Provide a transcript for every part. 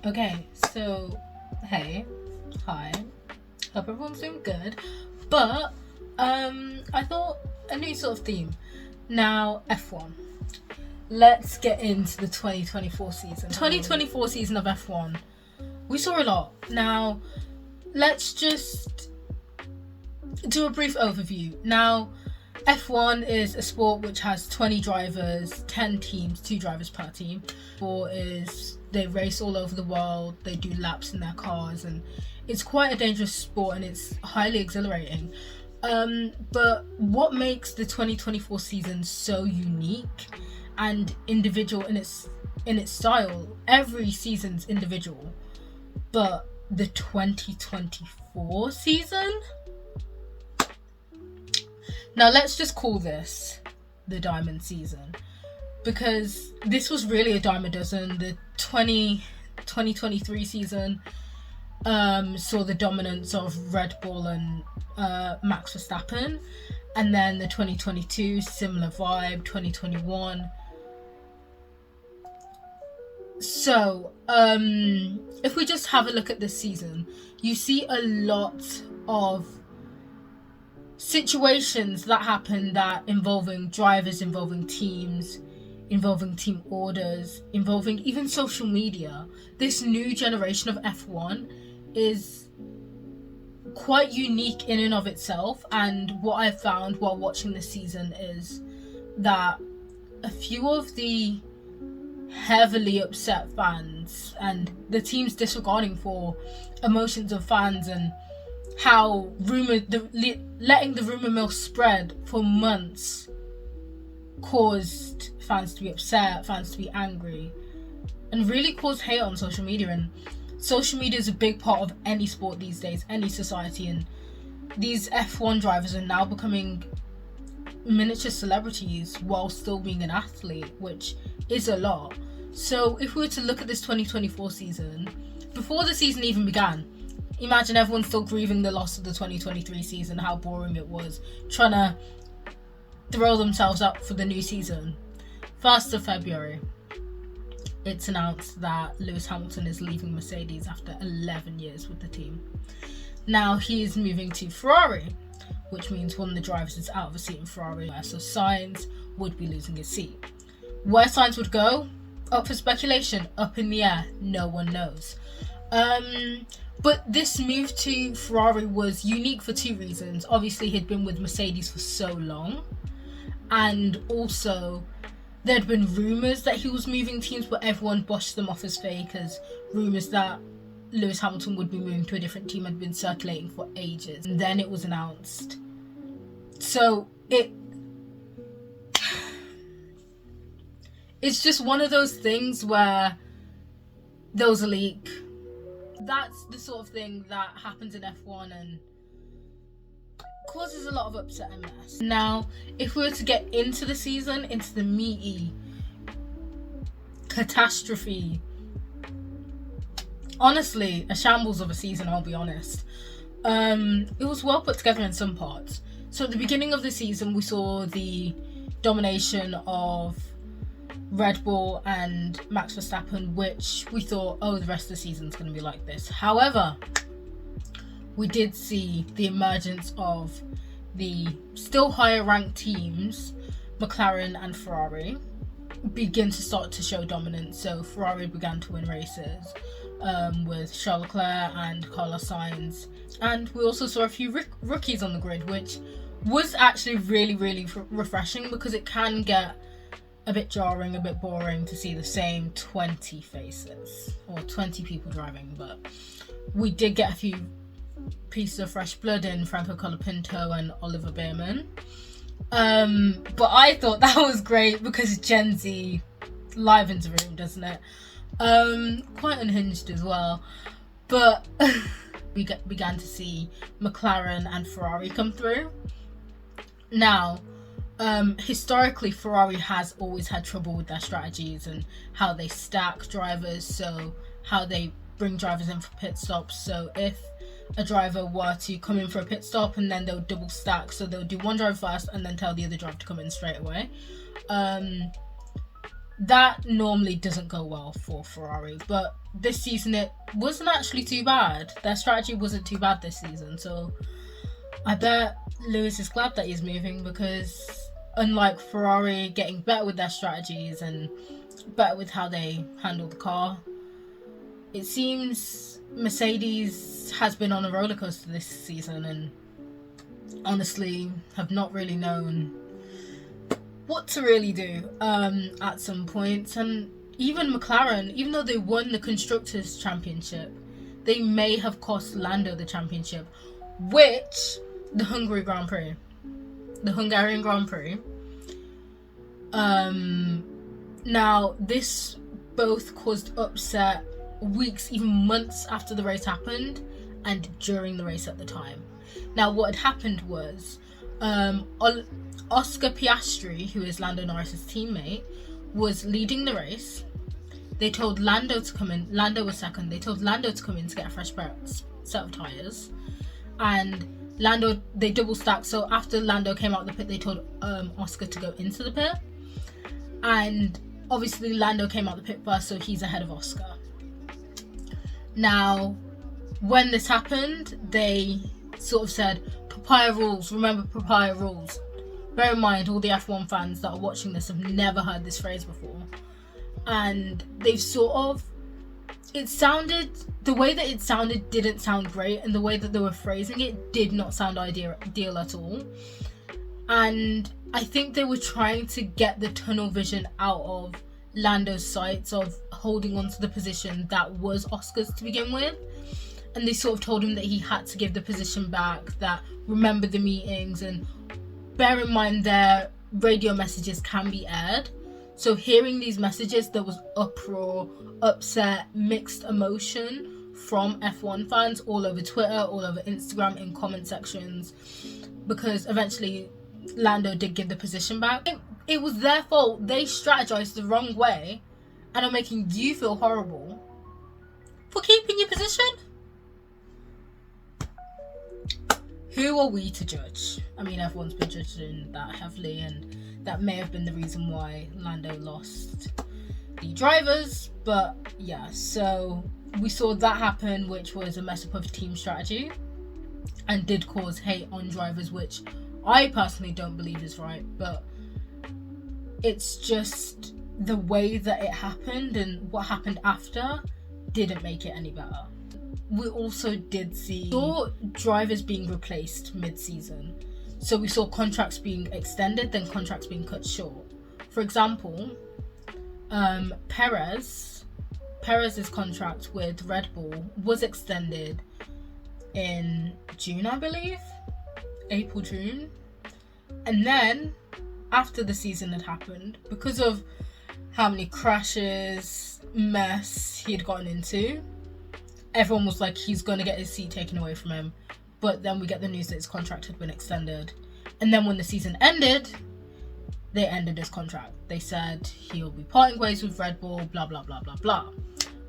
Okay, so hey, hi. Hope everyone's doing good. But I thought a new sort of theme. Now F1. Let's get into the 2024 season. 2024 season of F1. We saw a lot. Now let's just do a brief overview. Now F1 is a sport which has 20 drivers, 10 teams, 2 drivers per team. Sport is they race all over the world, they do laps in their cars, and it's quite a dangerous sport and it's highly exhilarating. But what makes the 2024 season so unique and individual in its style? Every season's individual, but the 2024 season. Now let's just call this the Diamond season, because this was really a dime a dozen. The 2023 season saw the dominance of Red Bull and Max Verstappen, and then the 2022 similar vibe. 2021. So if we just have a look at this season, you see a lot of situations that happen that involving drivers, involving teams, involving team orders, involving even social media. This new generation of F1 is quite unique in and of itself, and what I've found while watching this season is that a few of the heavily upset fans and the teams disregarding for emotions of fans and how letting the rumor mill spread for months caused fans to be upset, fans to be angry, and really caused hate on social media. And social media is a big part of any sport these days, any society, and these F1 drivers are now becoming miniature celebrities while still being an athlete, which is a lot. So if we were to look at this 2024 season, before the season even began, imagine everyone still grieving the loss of the 2023 season, how boring it was, trying to throw themselves up for the new season. 1st of February, it's announced that Lewis Hamilton is leaving Mercedes after 11 years with the team. Now he is moving to Ferrari, which means one of the drivers is out of a seat in Ferrari, so Sainz would be losing his seat. Where Sainz would go? Up for speculation, up in the air, no one knows. But this move to Ferrari was unique for 2 reasons. Obviously, he'd been with Mercedes for so long, and also there'd been rumours that he was moving teams, but everyone brushed them off as fake, as rumours that Lewis Hamilton would be moving to a different team had been circulating for ages. And then it was announced. So it's just one of those things where there was a leak. That's the sort of thing that happens in F1 and causes a lot of upset and mess. Now, if we were to get into the season, into the meaty catastrophe, honestly, a shambles of a season, I'll be honest. It was well put together in some parts. So at the beginning of the season, we saw the domination of Red Bull and Max Verstappen, which we thought, oh, the rest of the season's going to be like this. However, we did see the emergence of the still higher ranked teams, McLaren and Ferrari, begin to start to show dominance. So Ferrari began to win races with Charles Leclerc and Carlos Sainz, and we also saw a few rookies on the grid, which was actually really, really refreshing, because it can get a bit jarring, a bit boring to see the same 20 faces or 20 people driving. But we did get a few pieces of fresh blood in Franco Colapinto and Oliver Bearman. But I thought that was great because Gen Z livens the room, doesn't it? Quite unhinged as well. But we began to see McLaren and Ferrari come through. Now, historically, Ferrari has always had trouble with their strategies and how they stack drivers, so how they bring drivers in for pit stops. So if a driver were to come in for a pit stop, and then they'll double stack, so they'll do one driver first and then tell the other driver to come in straight away. that normally doesn't go well for Ferrari, but this season it wasn't actually too bad. Their strategy wasn't too bad this season, so I bet Lewis is glad that he's moving, because unlike Ferrari getting better with their strategies and better with how they handle the car, it seems Mercedes has been on a roller coaster this season and honestly have not really known what to really do at some points. And even McLaren, even though they won the Constructors' Championship, they may have cost Lando the championship, which the Hungarian Grand Prix. Now this both caused upset weeks, even months after the race happened, and during the race at the time. Now what had happened was Oscar Piastri, who is Lando Norris's teammate, was leading the race. They told Lando to come in. Lando was second. They told Lando to come in to get a fresh set of tyres, and they double stacked. So after Lando came out of the pit, they told Oscar to go into the pit, and obviously Lando came out the pit first, so he's ahead of Oscar. Now when this happened, they sort of said, papaya rules, remember papaya rules. Bear in mind, all the F1 fans that are watching this have never heard this phrase before, and they've sort of, the way that it sounded didn't sound great, and the way that they were phrasing it did not sound ideal at all. And I think they were trying to get the tunnel vision out of Lando's sights of holding on to the position that was Oscar's to begin with, and they sort of told him that he had to give the position back, that remember the meetings, and bear in mind their radio messages can be aired. So hearing these messages, there was uproar, upset, mixed emotion from F1 fans all over Twitter, all over Instagram, in comment sections, because eventually Lando did give the position back. It was their fault. They strategized the wrong way and are making you feel horrible for keeping your position. Who are we to judge? I mean, everyone's been judging that heavily, and that may have been the reason why Lando lost the drivers. But yeah, so we saw that happen, which was a mess up of team strategy and did cause hate on drivers, which I personally don't believe is right, but it's just the way that it happened, and what happened after didn't make it any better. We also did see drivers being replaced mid-season. So we saw contracts being extended, then contracts being cut short. For example, Perez's contract with Red Bull was extended in June, I believe. April, June. And then, after the season had happened, because of how many crashes, mess he'd gotten into, everyone was like, he's going to get his seat taken away from him. But then we get the news that his contract had been extended. And then when the season ended, they ended his contract. They said he'll be parting ways with Red Bull, blah, blah, blah, blah, blah.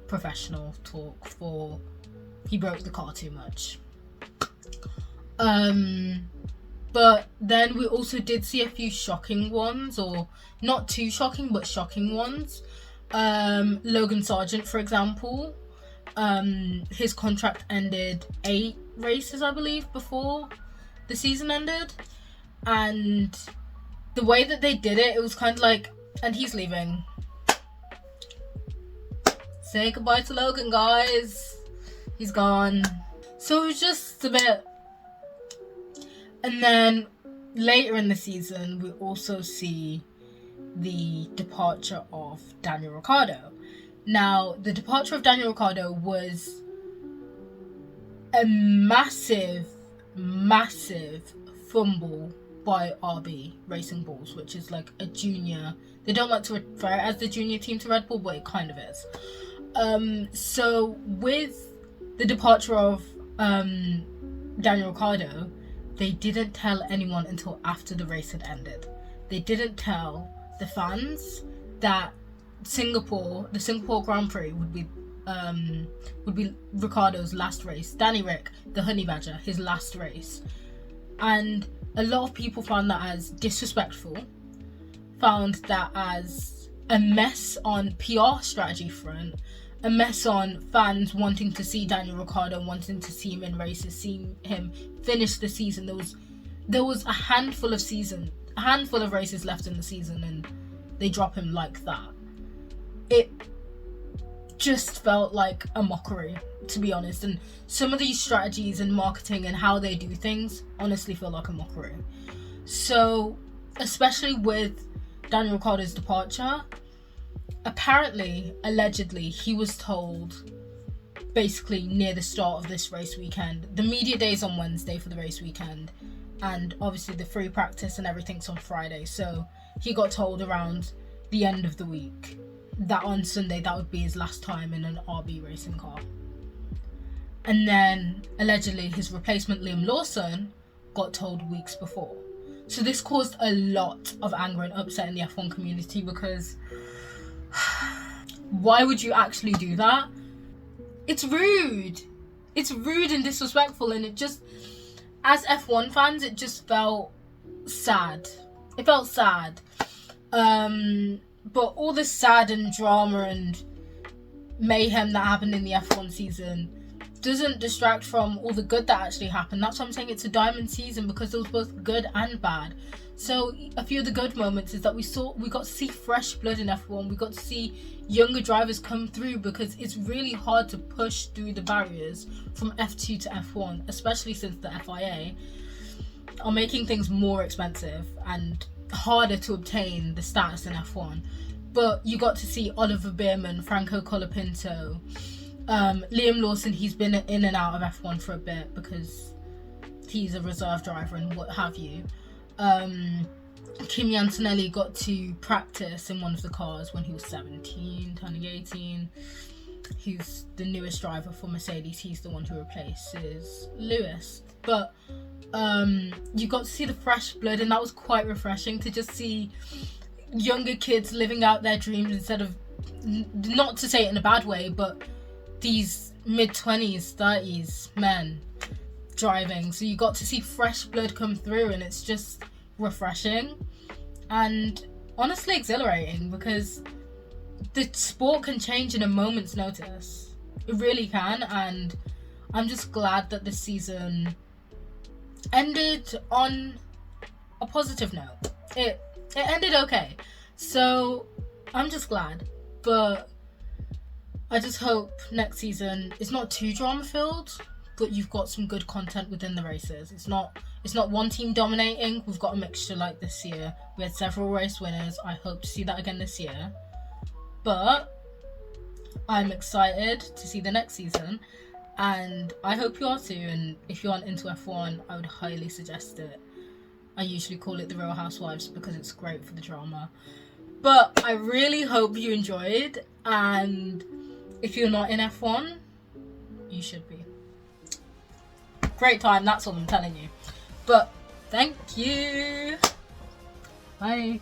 Professional talk for he broke the car too much. But then we also did see a few shocking ones, or not too shocking, but shocking ones. Logan Sargent, for example. His contract ended 8 races, I believe, before the season ended, and the way that they did it, it was kind of like, and he's leaving. Say goodbye to Logan, guys. He's gone. So it was just a bit. And then later in the season, we also see the departure of Daniel Ricciardo. Now, the departure of Daniel Ricciardo was a massive, massive fumble by RB Racing Bulls, which is like a junior. They don't like to refer it as the junior team to Red Bull, but it kind of is. So with the departure of Daniel Ricciardo, they didn't tell anyone until after the race had ended. They didn't tell the fans that the Singapore Grand Prix would be Ricciardo's last race. Danny Rick, the Honey Badger, his last race. And a lot of people found that as disrespectful, found that as a mess on PR strategy front, a mess on fans wanting to see Daniel Ricciardo, wanting to see him in races, seeing him finish the season. There was a handful of races left in the season, and they drop him like that. It just felt like a mockery, to be honest. And some of these strategies and marketing and how they do things honestly feel like a mockery. So, especially with Daniel Ricciardo's departure, apparently, allegedly, he was told basically near the start of this race weekend. The media day's on Wednesday for the race weekend, and obviously the free practice and everything's on Friday. So he got told around the end of the week that on Sunday that would be his last time in an RB racing car. And then allegedly his replacement Liam Lawson got told weeks before. So this caused a lot of anger and upset in the F1 community, because why would you actually do that? It's rude. It's rude and disrespectful, and it just, as F1 fans, it just felt sad. It felt sad. But all the sad and drama and mayhem that happened in the F1 season doesn't distract from all the good that actually happened. That's what I'm saying. It's a diamond season because there was both good and bad. So a few of the good moments is that we got to see fresh blood in F1. We got to see younger drivers come through, because it's really hard to push through the barriers from F2 to F1, especially since the FIA are making things more expensive and harder to obtain the status in F1. But you got to see Oliver Bierman, Franco Colapinto, Liam Lawson. He's been in and out of F1 for a bit because he's a reserve driver and what have you. Kimi Antonelli got to practice in one of the cars when he was 17, turning 18. He's the newest driver for Mercedes. He's the one who replaces Lewis. But you got to see the fresh blood, and that was quite refreshing to just see younger kids living out their dreams instead of, not to say it in a bad way, but these mid-20s, 30s men driving. So you got to see fresh blood come through, and it's just refreshing and honestly exhilarating, because the sport can change in a moment's notice. It really can, and I'm just glad that this season ended on a positive note. It ended okay, so I'm just glad. But I just hope next season it's not too drama filled, but you've got some good content within the races. It's not one team dominating. We've got a mixture like this year. We had several race winners. I hope to see that again this year. But I'm excited to see the next season, and I hope you are too. And if you aren't into F1, I would highly suggest it. I usually call it The Real Housewives because it's great for the drama. But I really hope you enjoyed, and if you're not in F1, you should be. Great time, that's all I'm telling you. But thank you. Bye.